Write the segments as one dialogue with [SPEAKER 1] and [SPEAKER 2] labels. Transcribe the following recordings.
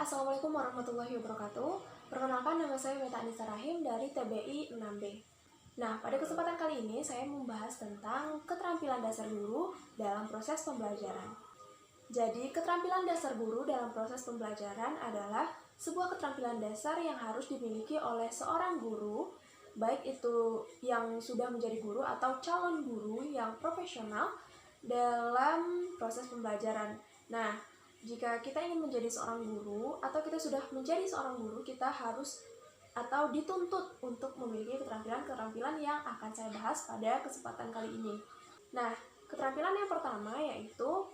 [SPEAKER 1] Assalamualaikum warahmatullahi wabarakatuh. Perkenalkan, nama saya Meta Anissa Rahim dari TBI 6B. Nah, pada kesempatan kali ini saya membahas tentang keterampilan dasar guru dalam proses pembelajaran. Jadi, keterampilan dasar guru dalam proses pembelajaran adalah sebuah keterampilan dasar yang harus dimiliki oleh seorang guru, baik itu yang sudah menjadi guru atau calon guru yang profesional dalam proses pembelajaran. Nah, jika kita ingin menjadi seorang guru atau kita sudah menjadi seorang guru, kita harus atau dituntut untuk memiliki keterampilan-keterampilan yang akan saya bahas pada kesempatan kali ini. Nah, keterampilan yang pertama yaitu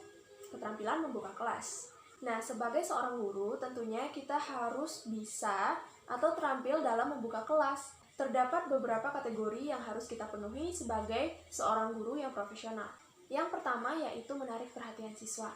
[SPEAKER 1] keterampilan membuka kelas. Nah, sebagai seorang guru, tentunya kita harus bisa atau terampil dalam membuka kelas. Terdapat beberapa kategori yang harus kita penuhi sebagai seorang guru yang profesional. Yang pertama yaitu menarik perhatian siswa.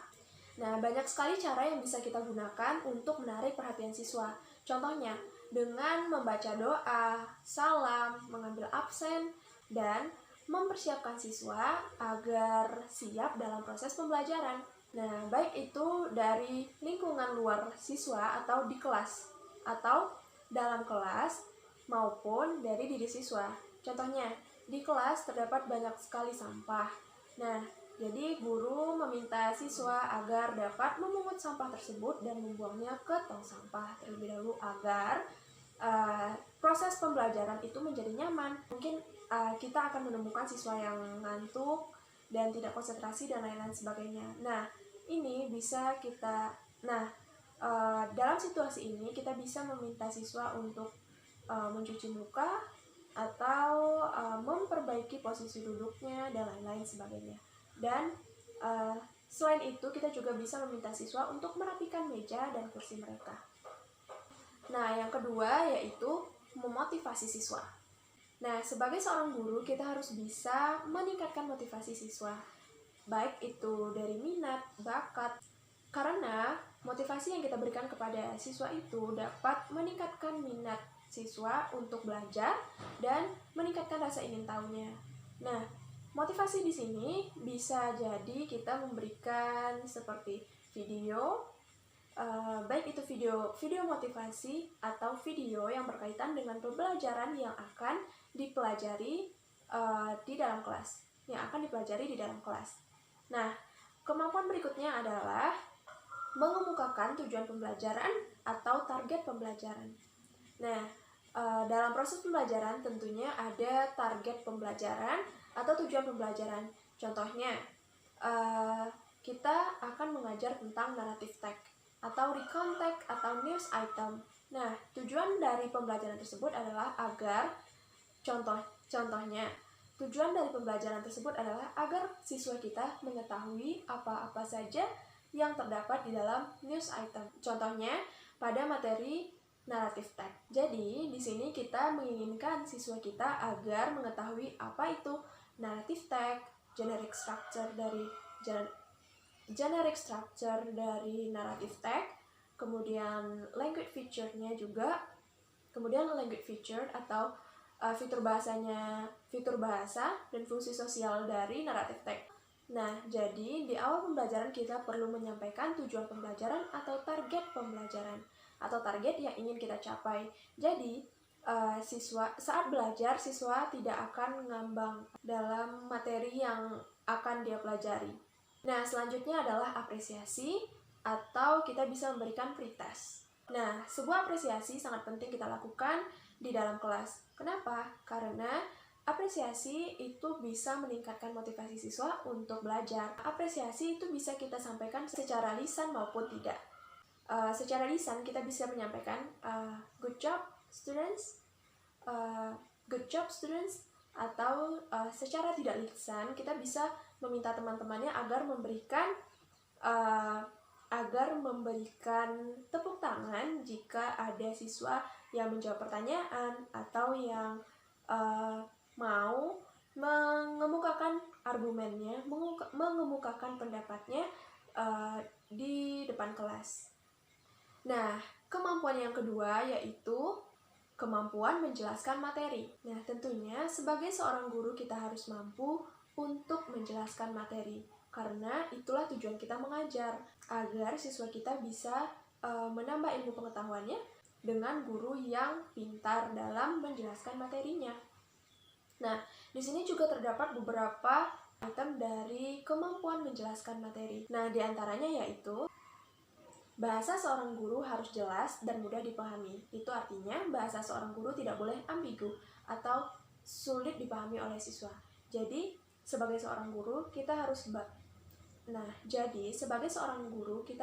[SPEAKER 1] Nah, banyak sekali cara yang bisa kita gunakan untuk menarik perhatian siswa. Contohnya, dengan membaca doa, salam, mengambil absen, dan mempersiapkan siswa agar siap dalam proses pembelajaran. Nah, baik itu dari lingkungan luar siswa atau di kelas, atau dalam kelas, maupun dari diri siswa. Contohnya, di kelas terdapat banyak sekali sampah. Nah, jadi guru meminta siswa agar dapat memungut sampah tersebut dan membuangnya ke tong sampah terlebih dahulu agar proses pembelajaran itu menjadi nyaman. Mungkin kita akan menemukan siswa yang ngantuk dan tidak konsentrasi dan lain-lain sebagainya. Nah, ini bisa kita dalam situasi ini kita bisa meminta siswa untuk mencuci muka atau memperbaiki posisi duduknya dan lain-lain sebagainya. Dan selain itu kita juga bisa meminta siswa untuk merapikan meja dan kursi mereka. Nah, yang kedua yaitu memotivasi siswa. Nah, sebagai seorang guru kita harus bisa meningkatkan motivasi siswa, baik itu dari minat, bakat, karena motivasi yang kita berikan kepada siswa itu dapat meningkatkan minat siswa untuk belajar dan meningkatkan rasa ingin tahunya. Nah, motivasi di sini bisa jadi kita memberikan seperti video, baik itu video motivasi atau video yang berkaitan dengan pembelajaran yang akan dipelajari di dalam kelas, Nah, kemampuan berikutnya adalah mengemukakan tujuan pembelajaran atau target pembelajaran. Nah, dalam proses pembelajaran tentunya ada target pembelajaran atau tujuan pembelajaran. Contohnya, kita akan mengajar tentang narrative text atau recount text atau news item. Nah, tujuan dari pembelajaran tersebut adalah agar tujuan dari pembelajaran tersebut adalah agar siswa kita mengetahui apa-apa saja yang terdapat di dalam news item. Contohnya pada materi narrative text. Jadi, di sini kita menginginkan siswa kita agar mengetahui apa itu narrative text, generic structure dari narrative text, kemudian language feature-nya juga, kemudian language feature atau fitur bahasa dan fungsi sosial dari narrative text. Nah, jadi di awal pembelajaran kita perlu menyampaikan tujuan pembelajaran atau target pembelajaran atau target yang ingin kita capai. Jadi, saat belajar, siswa tidak akan ngambang dalam materi yang akan dia pelajari. Nah, selanjutnya adalah apresiasi atau kita bisa memberikan pretest. Nah, sebuah apresiasi sangat penting kita lakukan di dalam kelas. Kenapa? Karena apresiasi itu bisa meningkatkan motivasi siswa untuk belajar. Apresiasi itu bisa kita sampaikan secara lisan maupun tidak. Secara lisan kita bisa menyampaikan good job students, atau secara tidak lisan kita bisa meminta teman-temannya agar memberikan tepuk tangan jika ada siswa yang menjawab pertanyaan atau yang mau mengemukakan argumennya, mengemukakan pendapatnya di depan kelas. Nah, kemampuan yang kedua yaitu kemampuan menjelaskan materi. Nah, tentunya sebagai seorang guru kita harus mampu untuk menjelaskan materi, karena itulah tujuan kita mengajar, agar siswa kita bisa menambah ilmu pengetahuannya dengan guru yang pintar dalam menjelaskan materinya. Nah, di sini juga terdapat beberapa item dari kemampuan menjelaskan materi. Nah, di antaranya yaitu bahasa seorang guru harus jelas dan mudah dipahami. Itu artinya bahasa seorang guru tidak boleh ambigu atau sulit dipahami oleh siswa. Jadi, sebagai seorang guru kita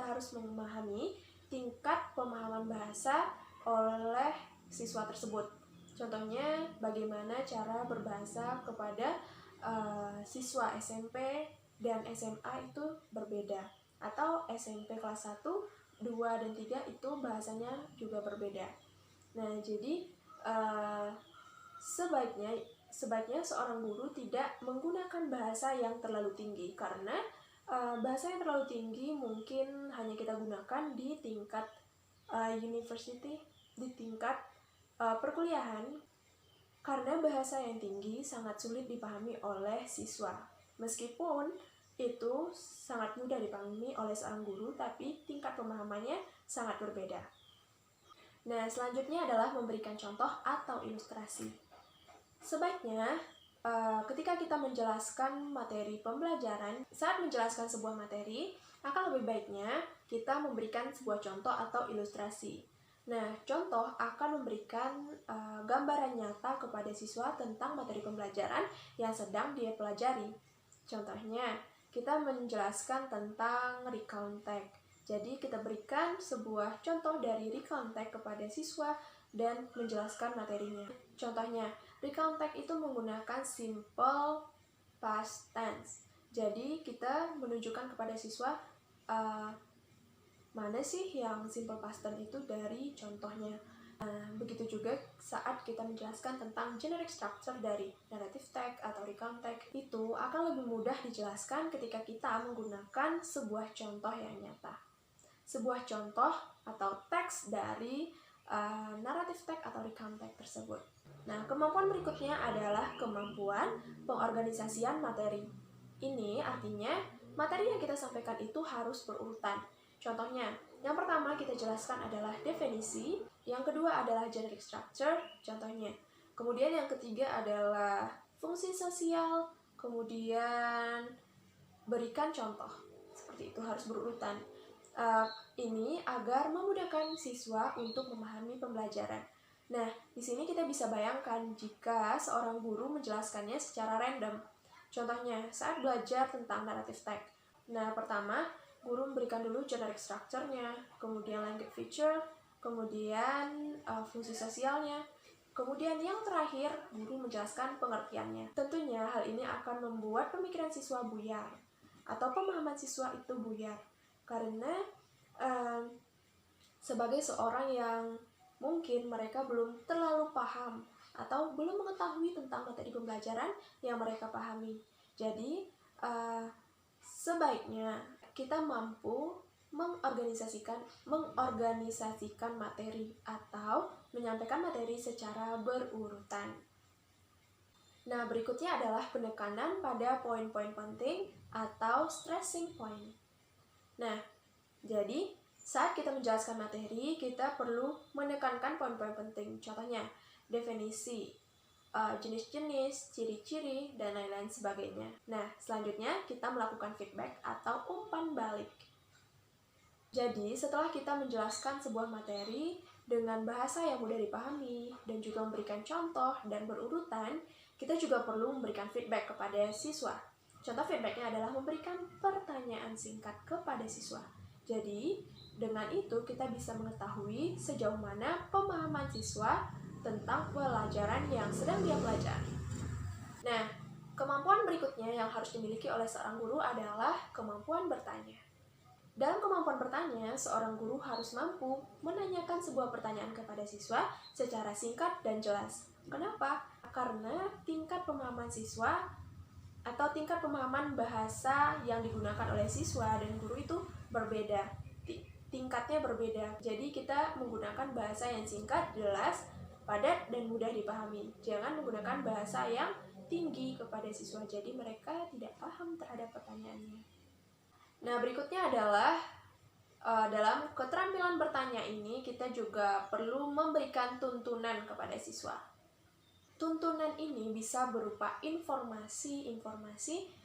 [SPEAKER 1] harus memahami tingkat pemahaman bahasa oleh siswa tersebut. Contohnya, bagaimana cara berbahasa kepada siswa SMP dan SMA itu berbeda. Atau SMP kelas 1, 2, dan 3 itu bahasanya juga berbeda. Nah, jadi sebaiknya seorang guru tidak menggunakan bahasa yang terlalu tinggi, karena bahasa yang terlalu tinggi mungkin hanya kita gunakan di tingkat university, di tingkat perkuliahan, karena bahasa yang tinggi sangat sulit dipahami oleh siswa. Meskipun itu sangat mudah dipahami oleh seorang guru, tapi tingkat pemahamannya sangat berbeda. Nah, selanjutnya adalah memberikan contoh atau ilustrasi. Sebaiknya ketika kita menjelaskan materi pembelajaran, saat menjelaskan sebuah materi, akan lebih baiknya kita memberikan sebuah contoh atau ilustrasi. Nah, contoh akan memberikan gambaran nyata kepada siswa tentang materi pembelajaran yang sedang dia pelajari. Contohnya, kita menjelaskan tentang recount tag. Jadi, kita berikan sebuah contoh dari recount tag kepada siswa dan menjelaskan materinya. Contohnya, recount tag itu menggunakan simple past tense. Jadi, kita menunjukkan kepada siswa mana sih yang simple past tense itu dari contohnya. Begitu juga saat kita menjelaskan tentang generic structure dari narrative tag atau recount tag, itu akan lebih mudah dijelaskan ketika kita menggunakan sebuah contoh yang nyata. Sebuah contoh atau teks dari narrative tag atau recount tag tersebut. Nah, kemampuan berikutnya adalah kemampuan pengorganisasian materi. Ini artinya materi yang kita sampaikan itu harus berurutan. Contohnya, yang pertama kita jelaskan adalah definisi, yang kedua adalah generic structure, contohnya. Kemudian yang ketiga adalah fungsi sosial, kemudian berikan contoh. Seperti itu, harus berurutan. Ini agar memudahkan siswa untuk memahami pembelajaran. Nah, di sini kita bisa bayangkan jika seorang guru menjelaskannya secara random. Contohnya, saat belajar tentang narrative tag. Nah, pertama, guru memberikan dulu generic structure-nya, kemudian language feature, kemudian fungsi sosialnya, kemudian yang terakhir, guru menjelaskan pengertiannya. Tentunya hal ini akan membuat pemikiran siswa buyar, atau pemahaman siswa itu buyar. Karena sebagai seorang yang mungkin mereka belum terlalu paham atau belum mengetahui tentang materi pembelajaran yang mereka pahami. Jadi, sebaiknya kita mampu mengorganisasikan materi atau menyampaikan materi secara berurutan. Nah, berikutnya adalah penekanan pada poin-poin penting atau stressing point. Nah, jadi saat kita menjelaskan materi, kita perlu menekankan poin-poin penting. Contohnya, definisi, jenis-jenis, ciri-ciri, dan lain-lain sebagainya. Nah, selanjutnya kita melakukan feedback atau umpan balik. Jadi, setelah kita menjelaskan sebuah materi dengan bahasa yang mudah dipahami dan juga memberikan contoh dan berurutan, kita juga perlu memberikan feedback kepada siswa. Contoh feedbacknya adalah memberikan pertanyaan singkat kepada siswa. Jadi, dengan itu kita bisa mengetahui sejauh mana pemahaman siswa tentang pelajaran yang sedang dia pelajari. Nah, kemampuan berikutnya yang harus dimiliki oleh seorang guru adalah kemampuan bertanya. Dalam kemampuan bertanya, seorang guru harus mampu menanyakan sebuah pertanyaan kepada siswa secara singkat dan jelas. Kenapa? Karena tingkat pemahaman siswa atau tingkat pemahaman bahasa yang digunakan oleh siswa dan guru itu berbeda. Tingkatnya berbeda. Jadi kita menggunakan bahasa yang singkat, jelas, padat, dan mudah dipahami. Jangan menggunakan bahasa yang tinggi kepada siswa, jadi mereka tidak paham terhadap pertanyaannya. Nah, berikutnya adalah Dalam keterampilan bertanya ini, kita juga perlu memberikan tuntunan kepada siswa. Tuntunan ini bisa berupa informasi-informasi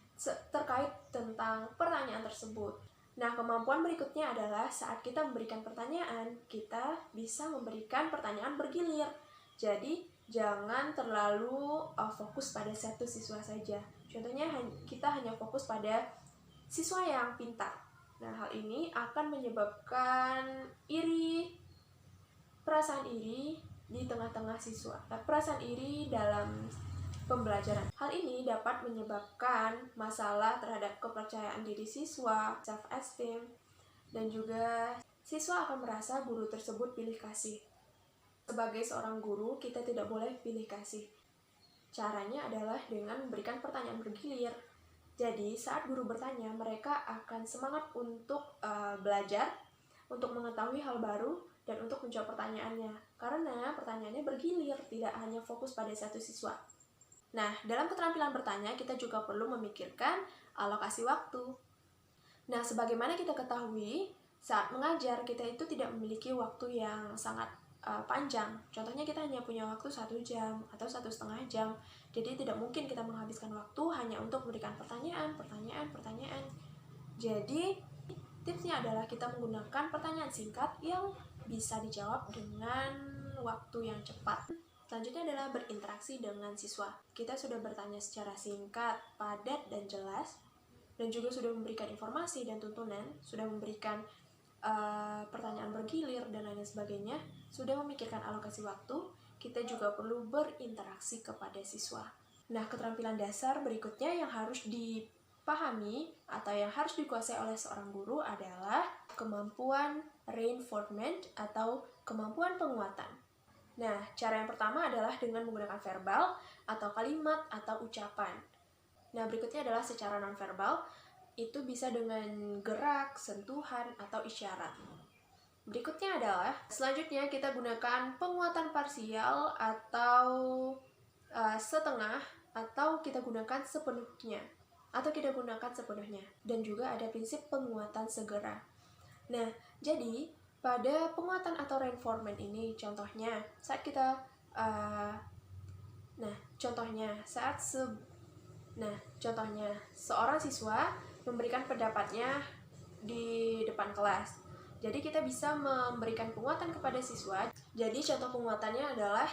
[SPEAKER 1] terkait tentang pertanyaan tersebut. Nah, kemampuan berikutnya adalah saat kita memberikan pertanyaan, kita bisa memberikan pertanyaan bergilir. Jadi, jangan terlalu fokus pada satu siswa saja. Contohnya, kita hanya fokus pada siswa yang pintar. Nah, hal ini akan menyebabkan perasaan iri di tengah-tengah siswa. Perasaan iri dalam pembelajaran. Hal ini dapat menyebabkan masalah terhadap kepercayaan diri siswa, self-esteem, dan juga siswa akan merasa guru tersebut pilih kasih. Sebagai seorang guru, kita tidak boleh pilih kasih. Caranya adalah dengan memberikan pertanyaan bergilir. Jadi, saat guru bertanya, mereka akan semangat untuk belajar, untuk mengetahui hal baru, dan untuk menjawab pertanyaannya. Karena pertanyaannya bergilir, tidak hanya fokus pada satu siswa. Nah, dalam keterampilan bertanya, kita juga perlu memikirkan alokasi waktu. Nah, sebagaimana kita ketahui, saat mengajar, kita itu tidak memiliki waktu yang sangat panjang. Contohnya kita hanya punya waktu 1 jam atau 1,5 jam. Jadi tidak mungkin kita menghabiskan waktu hanya untuk memberikan pertanyaan. Jadi tipsnya adalah kita menggunakan pertanyaan singkat yang bisa dijawab dengan waktu yang cepat. Selanjutnya adalah berinteraksi dengan siswa. Kita sudah bertanya secara singkat, padat, dan jelas, dan juga sudah memberikan informasi dan tuntunan, sudah memberikan pertanyaan bergilir dan lain sebagainya, sudah memikirkan alokasi waktu, kita juga perlu berinteraksi kepada siswa. Nah, keterampilan dasar berikutnya yang harus dipahami atau yang harus dikuasai oleh seorang guru adalah kemampuan reinforcement atau kemampuan penguatan. Nah, cara yang pertama adalah dengan menggunakan verbal atau kalimat atau ucapan. Nah, berikutnya adalah secara nonverbal. Itu bisa dengan gerak, sentuhan, atau isyarat. Berikutnya adalah, selanjutnya kita gunakan penguatan parsial atau setengah, atau kita gunakan sepenuhnya. Dan juga ada prinsip penguatan segera. Nah, jadi pada penguatan atau reinforcement ini, contohnya saat kita seorang siswa memberikan pendapatnya di depan kelas. Jadi kita bisa memberikan penguatan kepada siswa. Jadi contoh penguatannya adalah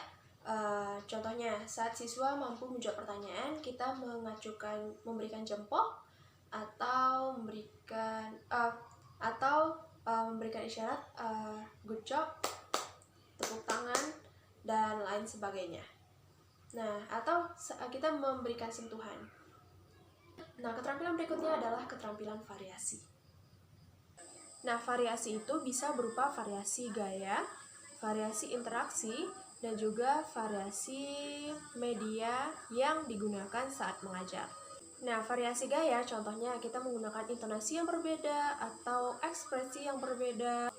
[SPEAKER 1] contohnya saat siswa mampu menjawab pertanyaan, kita memberikan jempol atau memberikan isyarat good job, tepuk tangan, dan lain sebagainya. Nah, atau kita memberikan sentuhan. Nah, keterampilan berikutnya adalah keterampilan variasi. Nah, variasi itu bisa berupa variasi gaya, variasi interaksi, dan juga variasi media yang digunakan saat mengajar. Nah, variasi gaya contohnya kita menggunakan intonasi yang berbeda, atau ekspresi yang berbeda,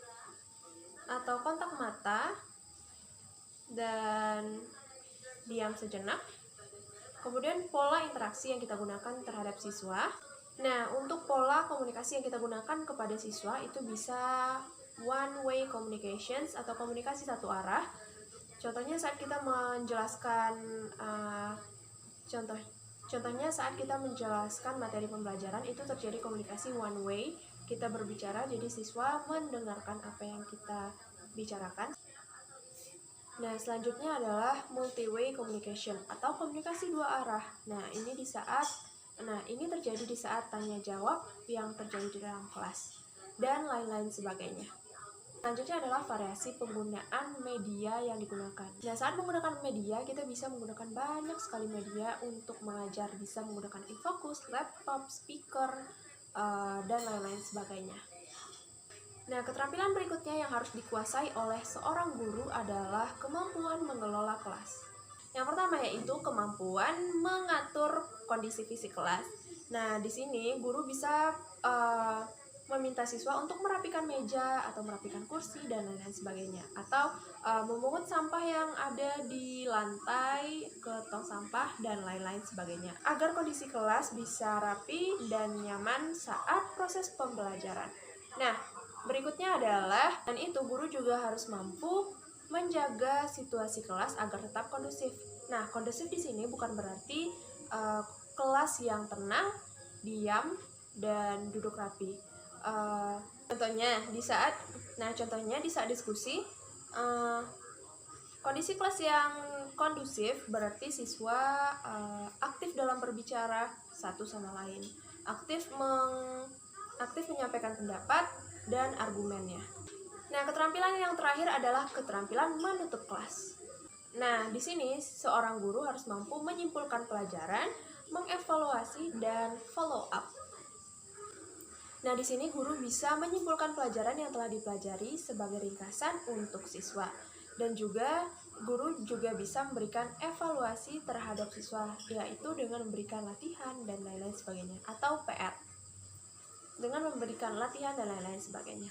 [SPEAKER 1] atau kontak mata, dan diam sejenak. Kemudian pola interaksi yang kita gunakan terhadap siswa. Nah, untuk pola komunikasi yang kita gunakan kepada siswa itu bisa one way communications atau komunikasi satu arah. Contohnya saat kita menjelaskan materi pembelajaran itu terjadi komunikasi one way. Kita berbicara, jadi siswa mendengarkan apa yang kita bicarakan. Nah, selanjutnya adalah multi-way communication atau komunikasi dua arah. Nah, ini terjadi di saat tanya jawab yang terjadi di dalam kelas dan lain-lain sebagainya. Selanjutnya adalah variasi penggunaan media yang digunakan. Nah, saat menggunakan media, kita bisa menggunakan banyak sekali media untuk mengajar. Bisa menggunakan infocus, laptop, speaker, dan lain-lain sebagainya. Nah, keterampilan berikutnya yang harus dikuasai oleh seorang guru adalah kemampuan mengelola kelas. Yang pertama yaitu kemampuan mengatur kondisi fisik kelas. Nah, di sini guru bisa meminta siswa untuk merapikan meja atau merapikan kursi dan lain-lain sebagainya, atau memungut sampah yang ada di lantai ke tong sampah dan lain-lain sebagainya, agar kondisi kelas bisa rapi dan nyaman saat proses pembelajaran. Nah, Berikutnya adalah, dan itu guru juga harus mampu menjaga situasi kelas agar tetap kondusif. Nah, kondusif di sini bukan berarti kelas yang tenang, diam, dan duduk rapi. Contohnya di saat diskusi, kondisi kelas yang kondusif berarti siswa aktif dalam berbicara satu sama lain, aktif menyampaikan pendapat dan argumennya. Nah, keterampilan yang terakhir adalah keterampilan menutup kelas. Nah, di sini seorang guru harus mampu menyimpulkan pelajaran, mengevaluasi, dan follow up. Nah, di sini guru bisa menyimpulkan pelajaran yang telah dipelajari sebagai ringkasan untuk siswa. Dan juga guru juga bisa memberikan evaluasi terhadap siswa, yaitu dengan memberikan latihan dan lain-lain sebagainya, atau PR. Dengan memberikan latihan dan lain-lain sebagainya.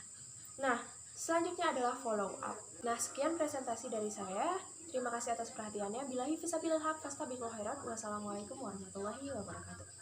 [SPEAKER 1] Nah, selanjutnya adalah follow up. Nah, sekian presentasi dari saya. Terima kasih atas perhatiannya. Billahi fisabilillah haq fastabiqul khairat. Wassalamualaikum warahmatullahi wabarakatuh.